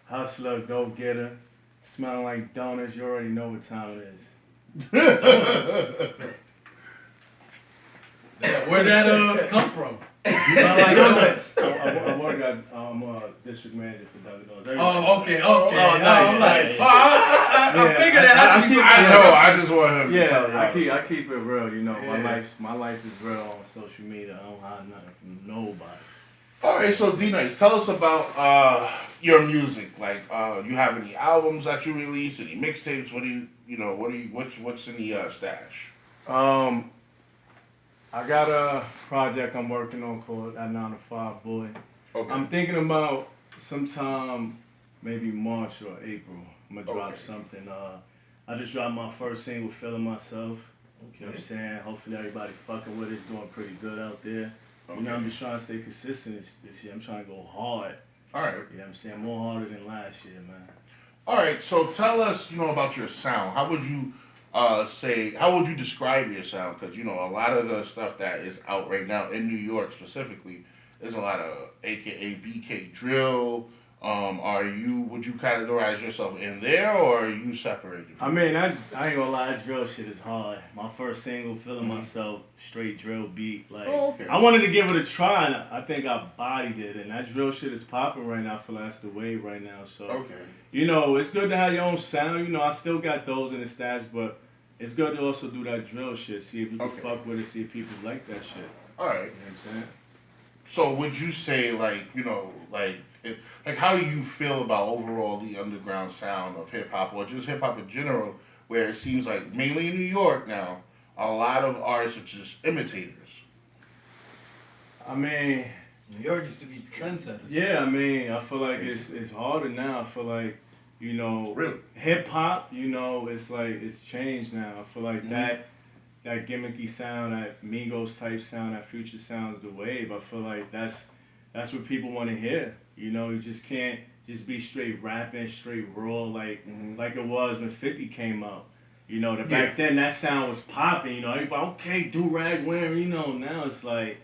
hustler, go getter, smelling like donuts. You already know what time it is. Yeah, where'd that come from? Smell like donuts. I work at district manager for Dunkin' Donuts. Oh, okay. Oh, nice. I figured that had to be something. I know. I just want him. Yeah, I keep it real. You know, my life is real on social media. I don't hide nothing from nobody. All right, so D-Nice, tell us about your music. Like, you have any albums that you release? Any mixtapes? What's in the stash? I got a project I'm working on called That 9 to 5 Boy. Okay. I'm thinking about sometime maybe March or April. I'm gonna drop something. I just dropped my first single, Feeling Myself. You know what I'm saying? Hopefully everybody fucking with it. It's doing pretty good out there. You know, I'm just trying to stay consistent this year. I'm trying to go hard. All right. You know what I'm saying? More harder than last year, man. All right, so tell us, about your sound. How would you how would you describe your sound? Because, a lot of the stuff that is out right now in New York specifically, there's a lot of AKA BK drill. Would you categorize yourself in there, or are you separated? I mean, I ain't gonna lie, that drill shit is hard. My first single, Feeling Myself, straight drill beat. Like, I wanted to give it a try, and I think I bodied it. And that drill shit is popping right now. I feel like that's the wave right now. So, it's good to have your own sound. I still got those in the stash, but it's good to also do that drill shit. See if you can fuck with it. See if people like that shit. All right. You know what I'm saying? So would you say, how do you feel about overall the underground sound of hip hop, or just hip hop in general, where it seems like mainly in New York now, a lot of artists are just imitators? I mean, New York used to be trendsetters. Yeah, I mean, I feel like it's harder now. I feel like, really? Hip hop, it's like it's changed now. I feel like that gimmicky sound, that Migos type sound, that Future sound is the wave. I feel like that's what people want to hear. You just can't just be straight rapping, straight raw like it was when 50 came out. Back then that sound was popping. Everybody, okay, do-rag wearing. Now it's like,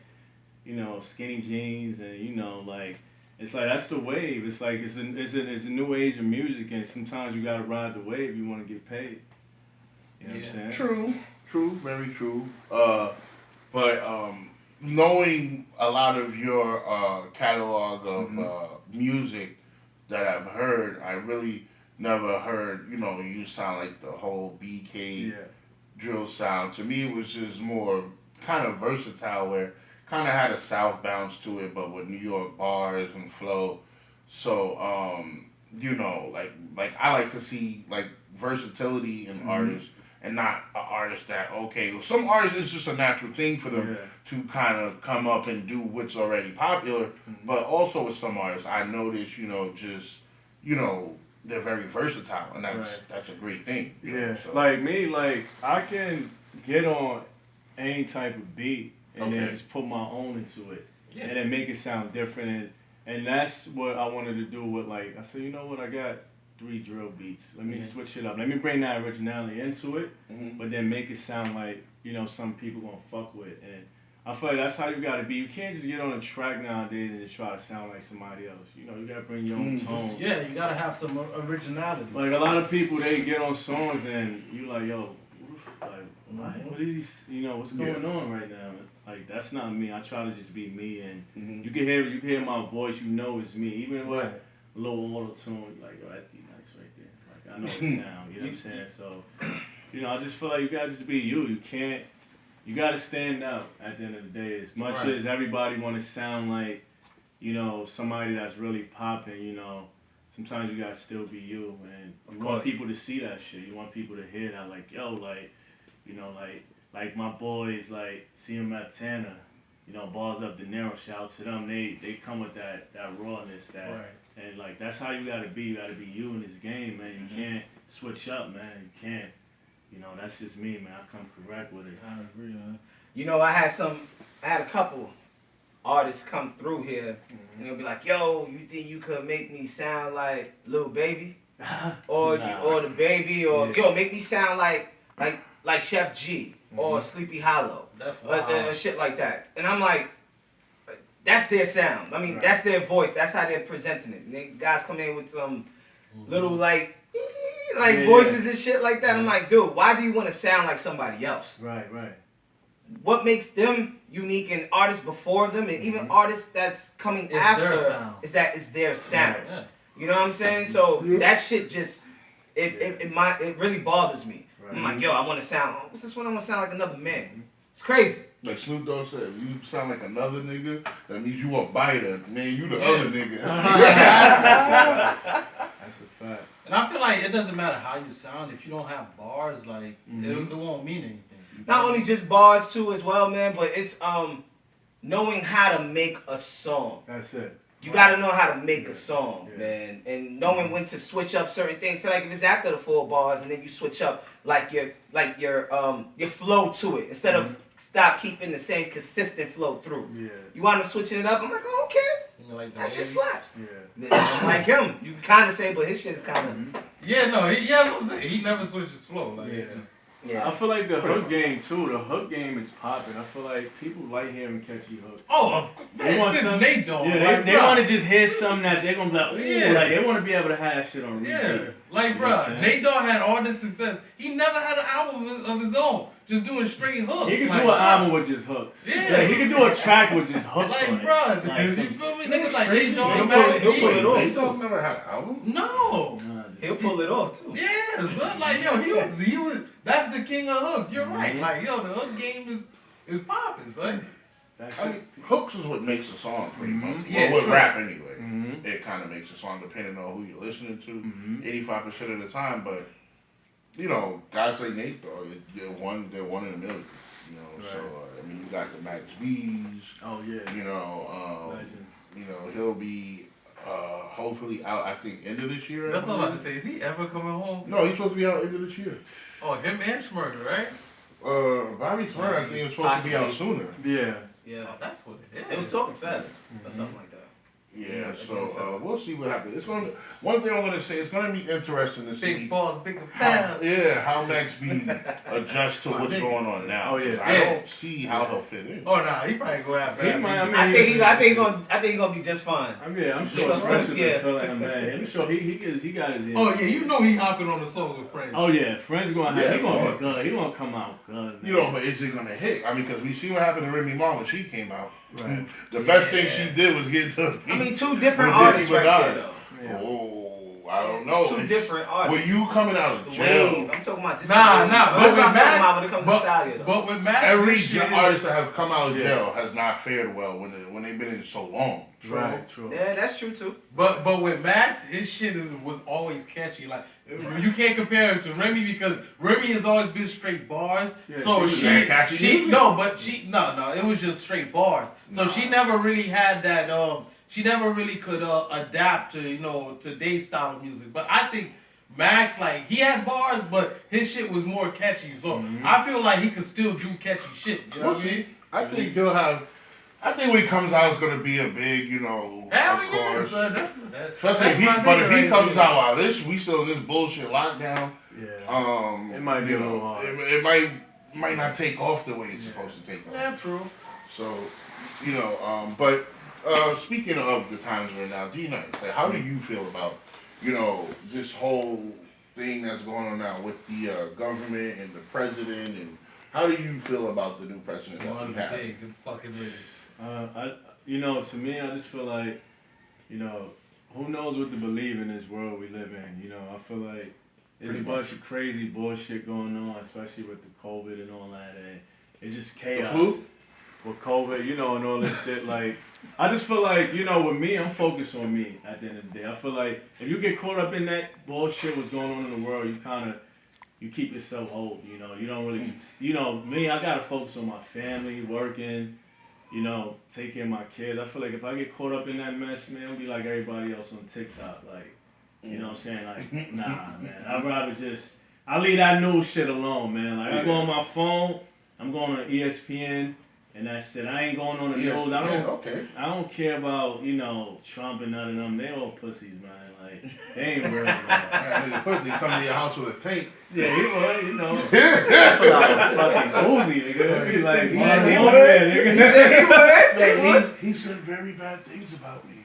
skinny jeans and it's like that's the wave. It's like it's a new age of music, and sometimes you gotta ride the wave if you want to get paid. You know what I'm saying? True, very true. But knowing a lot of your catalog of music that I've heard, I really never heard, you sound like the whole BK drill sound. To me, it was just more kind of versatile, where kind of had a South bounce to it, but with New York bars and flow. So, like I like to see like versatility in artists, and not an artist that, some artists, it's just a natural thing for them to kind of come up and do what's already popular. But also with some artists, I notice, they're very versatile, and that's a great thing. So. Like me, I can get on any type of beat and then just put my own into it, and then make it sound different. And that's what I wanted to do with, I said, you know what, I got 3 drill beats. Let me switch it up. Let me bring that originality into it, but then make it sound like, some people gonna fuck with. And I feel like that's how you gotta be. You can't just get on a track nowadays and just try to sound like somebody else. You gotta bring your own tone. Yeah, you gotta have some originality. Like a lot of people, they get on songs and you like, yo, what is these, what's going on right now? Like, that's not me. I try to just be me, and you can hear my voice. It's me. Even with a little auto tune, like, yo, that's D-Nice right there. Like, I know the sound. You know what I'm saying? So, I just feel like you gotta just be you. You gotta stand out at the end of the day. As much as everybody want to sound like, somebody that's really popping, sometimes you gotta still be you, and you want people to see that shit. You want people to hear that, like, yo, like my boys, see them at Tanner, Balls Up De Niro, shout out to them. They come with that rawness, and that's how you gotta be. You gotta be you in this game, man. You can't switch up, man. You can't. That's just me, man. I come correct with it. I agree, man. I had a couple artists come through here, and they'll be like, yo, you think you could make me sound like Lil Baby? Or the Baby, or yo, make me sound like Chef G or Sleepy Hollow, That's wild. Shit like that. And I'm like, that's their sound. I mean, Right. that's their voice. That's how they're presenting it. And then guys come in with some little like Yeah. voices and shit like that. I'm like, dude, why do you want to sound like somebody else? Right. What makes them unique and artists before them and even artists that's coming It's after their sound. is that it's their sound. Yeah. You know what I'm saying? So that shit just it really bothers me. Right. I'm like, yo, I want to sound. What's this one? I want to sound like another man. It's crazy. Like Snoop Dogg said, if you sound like another nigga, that means you a biter. Man, you the other nigga. That's a fact. And I feel like it doesn't matter how you sound if you don't have bars. Like it won't mean anything. Not only just bars too as well, man, but it's knowing how to make a song. That's it. You gotta know how to make a song, Yeah. man, and knowing when to switch up certain things. So like if it's after the 4 bars, and then you switch up like your flow to it instead of stop keeping the same consistent flow through. Yeah. You want them switching it up? I'm like, oh, okay, You mean like the that shit baby? slaps. Yeah. Like him, you can kind of say, but his shit is kind of Yeah, no, that's what I'm saying. He never switches flow. Like, Yeah. it just, I feel like the hook game too. The hook game is popping. I feel like people like hearing catchy hooks. oh, They want since some- Nate Dogg. Yeah, like, they bruh. want to just hear something that they're gonna be like, ooh, Yeah. like they want to be able to have that shit on repeat. Yeah, like, You know what I'm bro, saying? Nate Dogg had all this success. He never had an album of his own, just doing straight hooks. He could like, do an bruh. album with just hooks. Yeah. Like, he could do a track with just hooks Like, on it. bro, Like you some- feel me? Niggas like Nate Dogg, He'll Max pull it E. off. Nate Dogg never had an album? No. Nah, just- he'll pull it off too. Yeah, son, like, yo, he was, that's the king of hooks. You're right. Mhm. Like, yo, the hook game is popping, son. That I shit. mean, hooks is what makes a song, pretty much. Yeah, Well, with true. rap, anyway. Mhm. It kind of makes a song depending on who you're listening to, Mhm. 85% of the time. But, you know, guys like Nate Dogg, they're one in a million. You know, so, Right. I mean, you got the Max B's, Oh yeah. you know, Legend. you know, he'll be hopefully out, I think, end of this year. That's what I'm about to say. Is he ever coming home? No, he's supposed to be out end of this year. Oh, him and Schmurder, right? Bobby Smurd, I think, is supposed to be out sooner. Yeah. Yeah, Oh, that's what it is. it was talking fat or something like that. Yeah, Yeah, so we'll see what happens. It's gonna. One thing I'm gonna say, it's gonna be interesting to see. Big balls, big How, fat. yeah, how Max B adjusts to what's going on now. Oh, yeah. I Yeah. don't see how he'll fit in. Oh, nah, he probably go have He bad. might. I mean, I think he's gonna be just fine. I'm I'm sure So, French has yeah. been feeling him, man. I'm sure he got his ear. Oh, yeah, you know he hopping on the song with friends. Oh yeah, Friends gonna have. Yeah, He gonna boy. be good. He gonna come out good. Man. You know, but is it gonna hit? I mean, because we see what happened to Remy Ma when she came out. Right. The best thing she did was get to. I mean, 2 different Well, artists Nicki right Minaj. there though. Yeah. Oh, I don't know. 2 It's- different Were artists. you coming out of The jail? wave. I'm talking about just Nah, the wave. nah, That's but what with I'm talking Max, about when it comes to style, though. but with Max, Every this shit artist is, that have come out of Yeah. jail has not fared well when they've been in so long. Right. True. Yeah, that's true too. but with Max, his shit was always catchy. Like you can't compare him to Remy because Remy has always been straight bars. Yeah, So she was that catchy music. no, it was just straight bars. So she never really had that. She never really could adapt to today's style of music. But I think Max, like, he had bars, but his shit was more catchy. So I feel like he could still do catchy shit. You know We'll what I mean? see. I think he'll have. I think when he comes out, it's gonna be a big, Hell of yeah, course. son. Especially if he, my but nigga if he right comes there. out while we still in this bullshit lockdown, Yeah. It might be you a little know, hard. it might not take off the way it's supposed to take off. Yeah, true. So, but speaking of the times we're in now, D-Nice, like, how do you feel about, this whole thing that's going on now with the government and the president, and how do you feel about the new president that we One have? day, good fucking riddance. To me, I just feel like, who knows what to believe in this world we live in. I feel like there's Pretty a bunch of crazy bullshit going on, especially with the COVID and all that. And it's just chaos. The flu? With COVID, and all this shit. Like, I just feel like, with me, I'm focused on me at the end of the day. I feel like if you get caught up in that bullshit, what's going on in the world, you keep yourself whole. You don't really, me, I gotta focus on my family, working. Take care of my kids. I feel like if I get caught up in that mess, man, I'll be like everybody else on TikTok. Like, you know what I'm saying? Like, nah, man. I'd rather I leave that news shit alone, man. Like, I go on my phone, I'm going on ESPN, and that's it. I ain't going on the Yeah, news. okay. I don't care about, Trump and none of them. They all pussies, man. Like, they ain't real, man. Yeah, nigga, pussy come to your house with a tank. Yeah, he was, pull out a fucking Uzi, nigga. He's like, He man, said he there, He nigga. said he would. He said very bad things about me.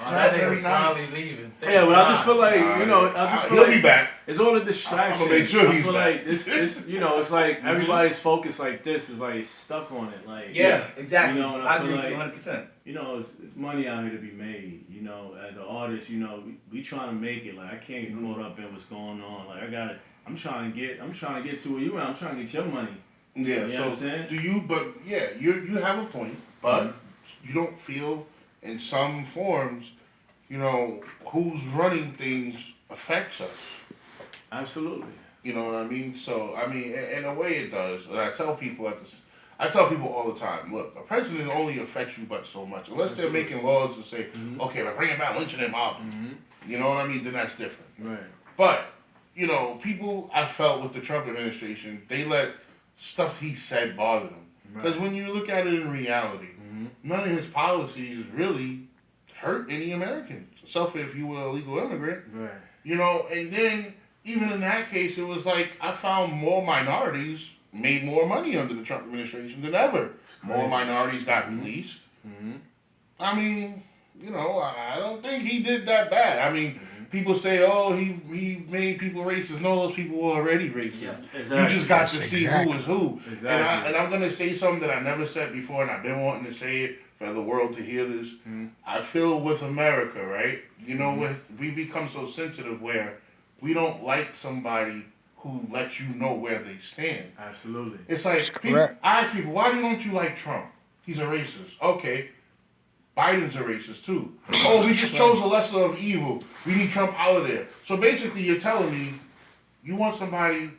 Oh, that nigga's probably leaving. Yeah, but I just feel like, He'll be back. it's all a distraction. I'm gonna make sure I he's feel back. like this, it's like everybody's focus like this is like stuck on it. Like, Yeah, exactly. and I feel agree with you like, 100%. It's money out here to be made. As an artist, we trying to make it. Like, I can't get caught up in what's going on. Like, I'm trying to get to where you at. I'm trying to get your money. Yeah, You know what I'm saying? do you, but yeah, you have a point, but you don't feel in some forms, who's running things affects us. Absolutely. You know what I mean? So, I mean, in a way it does. And I tell people all the time, look, a president only affects you but so much. Unless they're making laws to say, okay, we're bringing back lynching and mobbing. You know what I mean? Then that's different. Right. But, people I felt with the Trump administration, they let stuff he said bother them. Because when you look at it in reality, none of his policies really hurt any Americans, except for if you were a legal immigrant. Right. And then even in that case, it was like I found more minorities made more money under the Trump administration than ever. More minorities got released. I mean, I don't think he did that bad. I mean, people say, oh, he made people racist. No, those people were already racist. Yeah, exactly. You just got to see who is who. Exactly. And I'm going to say something that I never said before, and I've been wanting to say it for the world to hear this. I feel with America, right? We become so sensitive where we don't like somebody who lets you know where they stand. Absolutely. It's like, I ask people, why don't you like Trump? He's a racist. Okay. Biden's a racist too. Oh, we just chose the lesser of evil. We need Trump out of there. So basically you're telling me you want somebody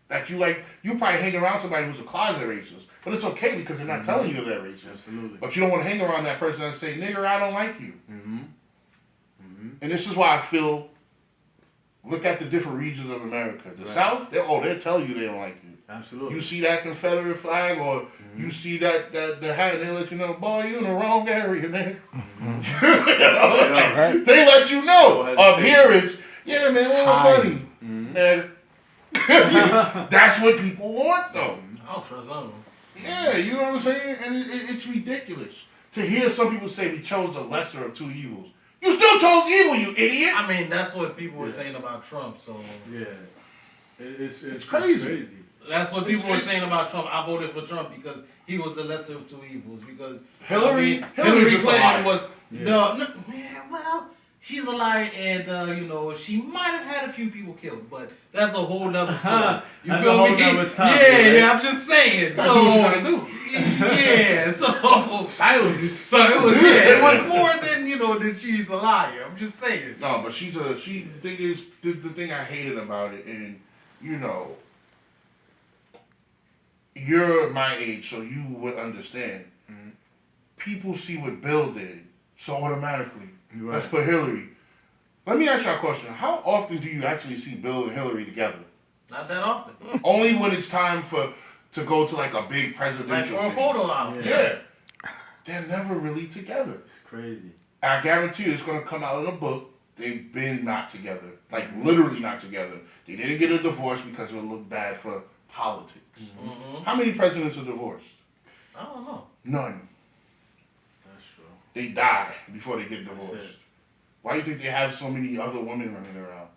that you like, you probably hang around somebody who's a closet racist. But it's okay because they're not telling you they're racist. Absolutely. But you don't want to hang around that person and say, nigger, I don't like you. And this is why I feel, look at the different regions of America. The South, they'll tell you they don't like you. Absolutely. You see that Confederate flag or you see that the hat, they let you know, boy, you in the wrong area, man. They let you know. Up here it's, yeah, man, a little funny. And that's what people want, though. I don't trust them. Yeah, you know what I'm saying? And it's ridiculous to hear some people say we chose the lesser of two evils. You still chose evil, you idiot. I mean, that's what people were saying about Trump, so. Yeah. It's crazy. That's what people were saying about Trump. I voted for Trump because he was the lesser of two evils. Because Hillary Hillary just a liar. Clinton was she's a liar, and she might have had a few people killed, but that's a whole nother story. You That's feel a whole me? nother topic, Yeah, I'm just saying. That's what you gotta do. Yeah, so Silence. So it was more than that she's a liar. I'm just saying. No, but the thing is, the thing I hated about it, and you're my age, so you would understand. People see what Bill did, so automatically, let's put Hillary. Let me ask you a question. How often do you actually see Bill and Hillary together? Not that often. Only when it's time to go to like a big Like presidential for a thing. photo album. Yeah. They're never really together. It's crazy. I guarantee you it's going to come out in a book. They've been not together. Like, literally not together. They didn't get a divorce because it would look bad for politics. How many presidents are divorced? I don't know. None. That's true. They die before they get That's divorced. it. Why do you think they have so many other women running around?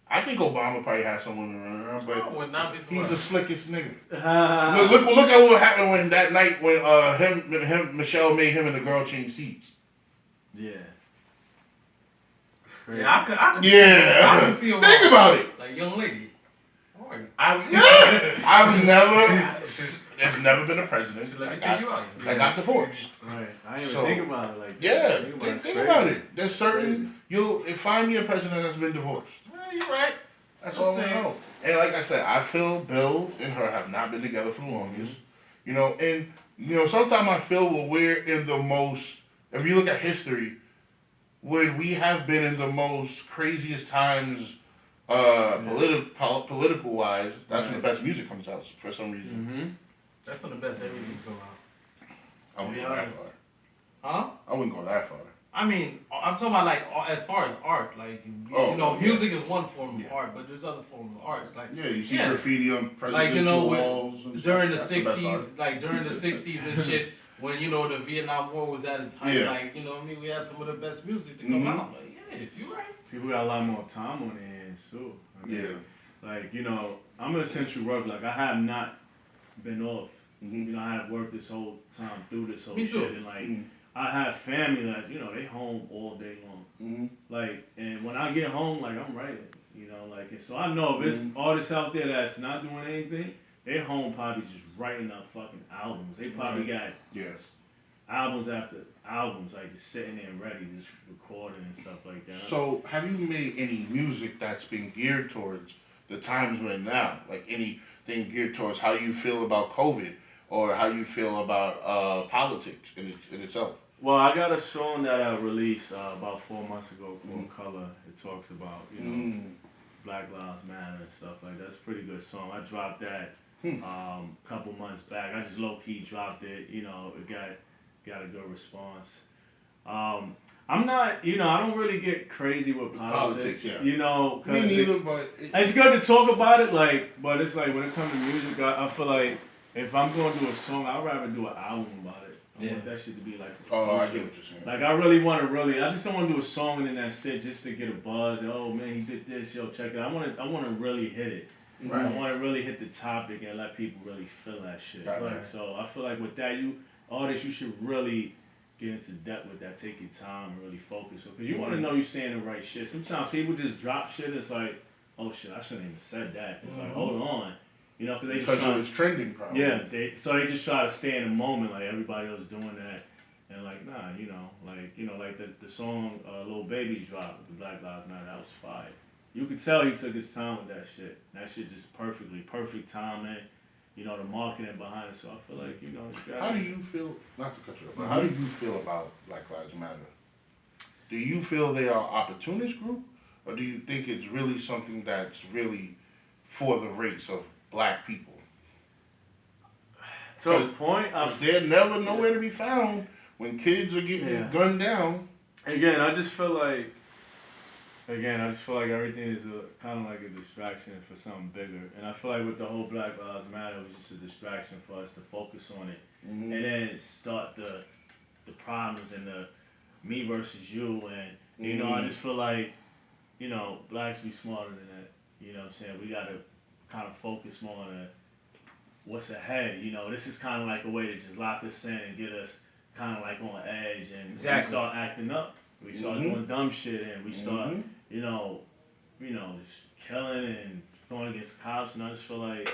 I think Obama probably has some women running around, but I would not be he's surprised. the slickest nigga. Look at what happened when that night when Michelle made him and the girl change seats. Yeah. It's crazy. Yeah, I could Yeah. I can see a Think about it. Like, young lady. How are you? There's never been a president Let me that take you out. got divorced. Right. I didn't So, even think about it like that. Yeah, Think think about it. There's certain, find me a president that's been divorced. Yeah, you're right. That's all I know. And like I said, I feel Bill and her have not been together for the longest. Sometimes I feel we're in the most, if you look at history, when we have been in the most craziest times political wise, that's when the best music comes out for some reason. That's one of the best everything come out. I wouldn't be go that honest. far. Huh? I wouldn't go that far. I mean, I'm talking about like as far as art, like music is one form of art, but there's other forms of art. It's like Yeah, you see graffiti on presidential like you know walls and during stuff. the That's best '60s, art. like during the '60s and shit, when you know the Vietnam War was at its height, Yeah. like you know what I mean, we had some of the best music to come out. Like yeah, you're right. People got a lot more time on their hands too. I mean, Yeah. like, you know, I'm an essential worker. Like, I have not been off. You know, I have worked this whole time through this whole Me too. shit. And, like, I have family that, you know, they home all day long. Like, and when I get home, like, I'm writing, you know, like, and so I know if there's artists out there that's not doing anything, they're home probably just writing up fucking albums. They probably got albums after albums, like, just sitting there ready, just recording and stuff like that. So, have you made any music that's been geared towards the times we're in now? Like, anything geared towards how you feel about COVID or how you feel about politics in itself? Well, I got a song that I released about 4 months ago called Color. It talks about, you know, Black Lives Matter and stuff like that. It's a pretty good song. I dropped that a couple months back. I just low-key dropped it. You know, it got a good response. I'm not, you know, I don't really get crazy with politics, you know. Me neither, but... It's good to talk about it, like, but it's like when it comes to music, I feel like if I'm going to do a song, I'd rather do an album about it. I want that shit to be like... I get what you're saying. Like, I really want to I just don't want to do a song and then that's it, just to get a buzz. Oh, man, he did this, yo, check it out. I want to really hit it. Right. I want to really hit the topic and let people really feel that shit. So I feel like with that, artists, you should really get into depth with that. Take your time and really focus. Because you want to know you're saying the right shit. Sometimes people just drop shit. It's like, oh shit, I shouldn't even said that. It's like, hold on. You know, because it was trending, probably. Yeah, so they just try to stay in the moment, like everybody else doing that. And like, nah, you know, like the song Lil Baby dropped, the Black Lives Matter, that was fire. You could tell he took his time with that shit. That shit just perfect timing. You know, the marketing behind it. So I feel like, you know, how do you feel, not to cut you off, but how do you feel about Black Lives Matter? Do you feel they are opportunist group? Or do you think it's really something that's really for the race of black people? To a point, they're never nowhere to be found when kids are getting gunned down. Again, I just feel like everything is kind of like a distraction for something bigger. And I feel like with the whole Black Lives Matter, it was just a distraction for us to focus on it. And then start the problems and the me versus you. And, you know, I just feel like, you know, blacks be smarter than that. You know what I'm saying? We got to kind of focus more on what's ahead. You know, this is kind of like a way to just lock us in and get us kind of like on edge. And we start acting up. We start doing dumb shit and we start, you know, just killing and going against cops. And I just feel like,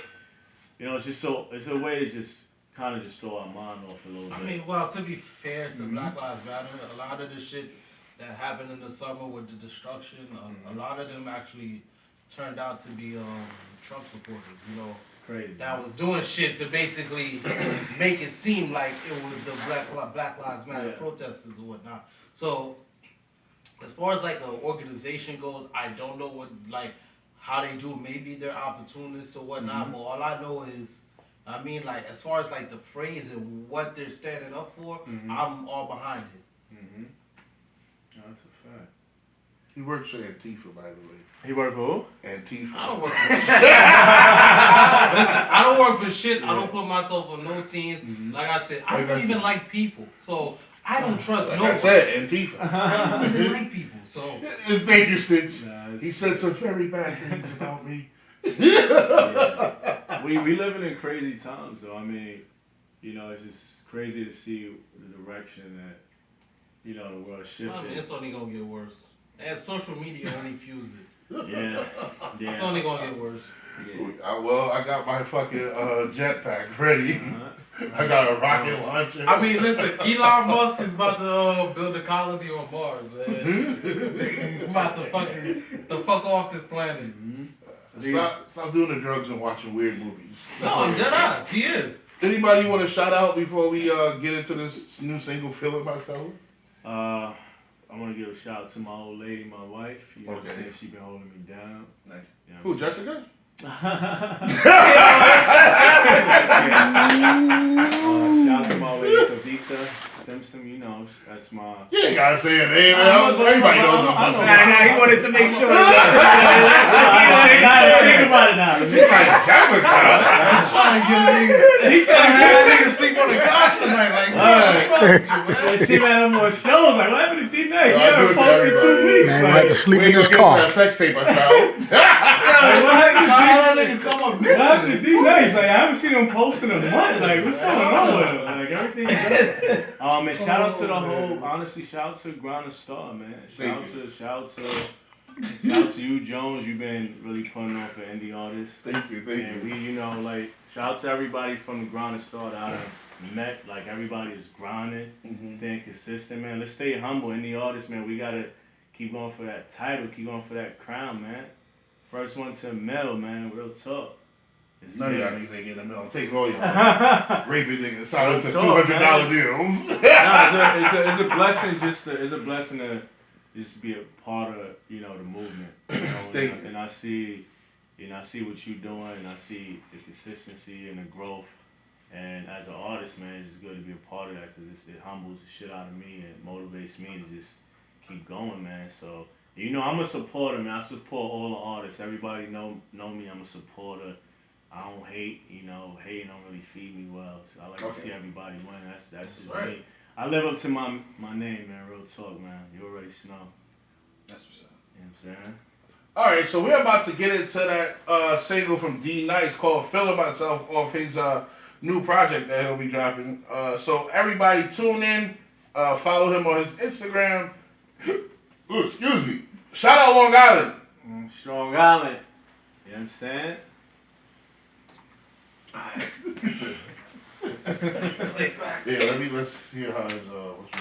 you know, it's a way to just kind of just throw our mind off a little bit. I mean, well, to be fair to Black Lives Matter, a lot of the shit that happened in the summer with the destruction, a lot of them actually turned out to be Trump supporters, you know. Crazy. That was doing shit to basically make it seem like it was the Black Lives Matter protesters or whatnot. So, as far as like an organization goes, I don't know how they do. Maybe they're opportunists or whatnot. But all I know is, I mean, like as far as like the phrase and what they're standing up for, I'm all behind it. That's a fact. He works for Antifa, by the way. He work for who? Antifa. I don't work for shit. Listen, I don't work for shit. I don't put myself on no teams. Like I said, I don't even like people. So I don't trust nobody. I said Antifa. I don't even like people. So thank you, Stitch. He said some very bad things about me. We living in crazy times, though. I mean, you know, it's just crazy to see the direction that, you know, the world shifting. I mean, it's only gonna get worse. And social media only fused it. Yeah. It's only gonna get worse. Well, I got my fucking jetpack ready. I got a rocket launcher. I mean, listen, Elon Musk is about to build a colony on Mars, man. He's about to fuck off this planet. Stop doing the drugs and watching weird movies. No, I'm dead ass. He is. Anybody want to shout out before we get into this new single, Feeling Myself? I want to give a shout out to my old lady, my wife. You know what I'm saying? She been holding me down. Nice. You know who, Jessica? Shout out to my lady Kavita Simpson, you know, that's my. You ain't gotta say her name, man. Everybody knows I'm busting. Nah, he wanted to make sure. Think about it now. She's like, Jessica. I'm trying to get a nigga. He's trying to get a nigga sleep on the couch tonight. Like, what's wrong with you, man? See, man, I'm on shows. Like, what happened to D Nice? Yo, You I do haven't it to posted 2 everybody. weeks. Man, Like, we had to sleep We in ain't his gonna get to car. that sex tape I found. How that nigga come up what happened to missing? D Nice? Like, I haven't seen him post in a month. Like, what's going on with him? Like, everything's good. And shout out to the whole, honestly, shout out to Ground and Star, man. Shout out to you, Jones. You've been really putting on for indie artists. Thank you. And we, you know, like, shout out to everybody from the Ground and Star that I done met. Like, everybody is grinding, staying consistent, man. Let's stay humble. Indie artists, man, we gotta keep going for that title, keep going for that crown, man. First one to medal, man. Real talk. It's None of big. y'all niggas ain't getting a mill. Take all y'all. Raping niggas. Sign up to Talk, $200 deals. It's a blessing it's a blessing to just be a part of, you know, the movement. You know, and I see what you're doing, and I see the consistency and the growth. And as an artist, man, it's just good to be a part of that because it humbles the shit out of me and motivates me to just keep going, man. So, you know, I'm a supporter, man. I support all the artists. Everybody know me. I'm a supporter. I don't hate, you know, hating don't really feed me well. So I like to see everybody win. That's just right. me. I live up to my name, man. Real talk, man. You already know. That's what's up. You know what I'm saying? Alright, so we're about to get into that single from D Nice called Feeling Myself off his new project that he'll be dropping. So everybody tune in, follow him on his Instagram. Ooh, excuse me. Shout out Long Island. Strong Island. You know what I'm saying? Yeah, let's hear how his what's